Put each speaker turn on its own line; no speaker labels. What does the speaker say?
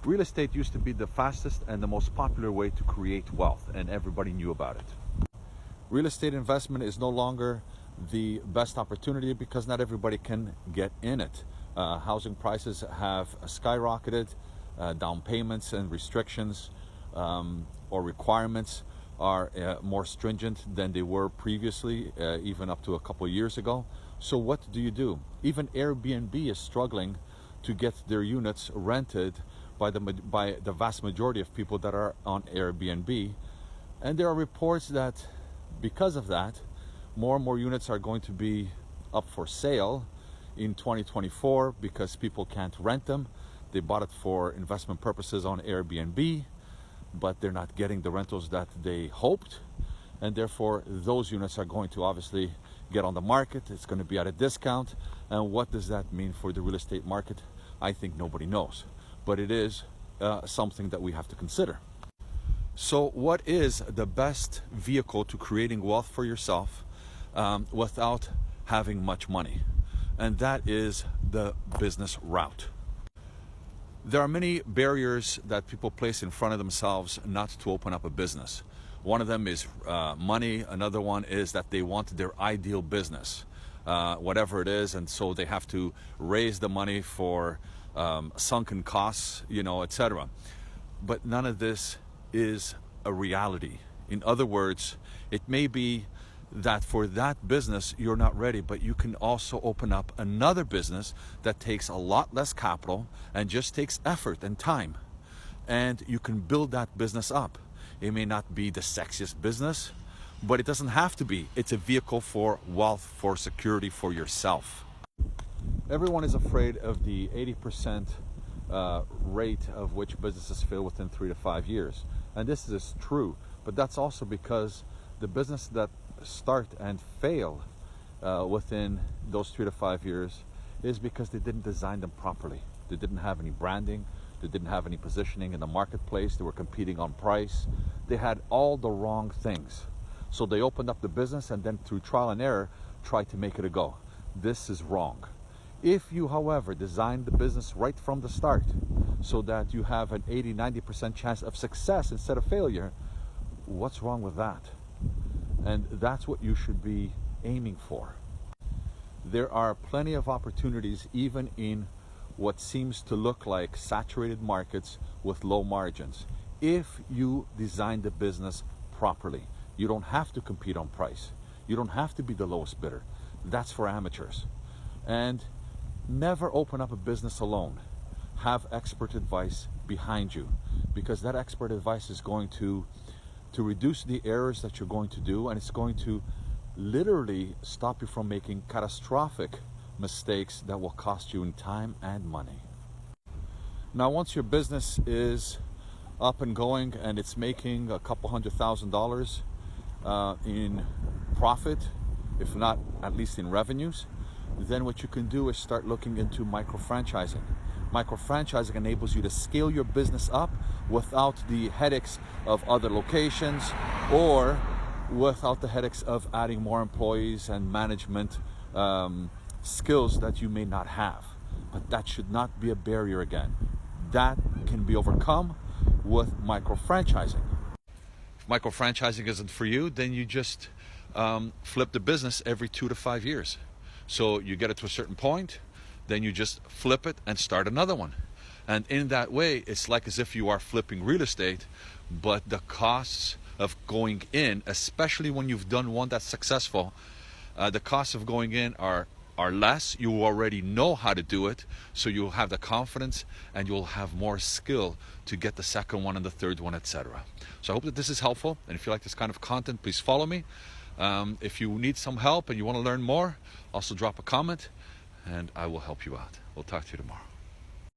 Real estate used to be the fastest and the most popular way to create wealth, and everybody knew about it. Real estate investment is no longer the best opportunity because not everybody can get in it. Housing prices have skyrocketed. Down payments and restrictions or requirements are more stringent than they were previously, even up to a couple of years ago. So what do? Even Airbnb is struggling to get their units rented by the vast majority of people that are on Airbnb. And there are reports that because of that, more and more units are going to be up for sale in 2024 because people can't rent them. They bought it for investment purposes on Airbnb, but they're not getting the rentals that they hoped. And therefore, those units are going to obviously get on the market. It's going to be at a discount. And what does that mean for the real estate market? I think nobody knows. But it is something that we have to consider. So what is the best vehicle to creating wealth for yourself without having much money? And that is the business route. There are many barriers that people place in front of themselves not to open up a business. One of them is money. Another one is that they want their ideal business, whatever it is, and so they have to raise the money for sunken costs, etc. But none of this is a reality. In other words, it may be that for that business you're not ready, but you can also open up another business that takes a lot less capital and just takes effort and time, and you can build that business up. It may not be the sexiest business, but it doesn't have to be. It's a vehicle for wealth, for security for yourself. Everyone is afraid of the 80% rate of which businesses fail within 3 to 5 years, and this is true, but that's also because the business that start and fail within those 3 to 5 years is because they didn't design them properly. They didn't have any branding. They didn't have any positioning in the marketplace. They were competing on price. They had all the wrong things. So they opened up the business and then through trial and error tried to make it a go. This is wrong. If you, however, design the business right from the start so that you have an 80-90% chance of success instead of failure, what's wrong with that? And that's what you should be aiming for. There are plenty of opportunities even in what seems to look like saturated markets with low margins. If you design the business properly, you don't have to compete on price. You don't have to be the lowest bidder. That's for amateurs. And never open up a business alone. Have expert advice behind you, because that expert advice is going to reduce the errors that you're going to do, and it's going to literally stop you from making catastrophic mistakes that will cost you in time and money. Now, once your business is up and going and it's making a couple $100,000 in profit, if not at least in revenues, then what you can do is start looking into micro-franchising. Micro-franchising enables you to scale your business up without the headaches of other locations or without the headaches of adding more employees and management skills that you may not have. But that should not be a barrier again. That can be overcome with micro-franchising. If micro-franchising isn't for you, then you just flip the business every 2 to 5 years. So you get it to a certain point, then you just flip it and start another one. And in that way, it's like as if you are flipping real estate, but the costs of going in, especially when you've done one that's successful, the costs of going in are less. You already know how to do it, so you'll have the confidence and you'll have more skill to get the second one and the third one, etc. So I hope that this is helpful, and if you like this kind of content, please follow me. If you need some help and you want to learn more, also drop a comment and I will help you out. We'll talk to you tomorrow.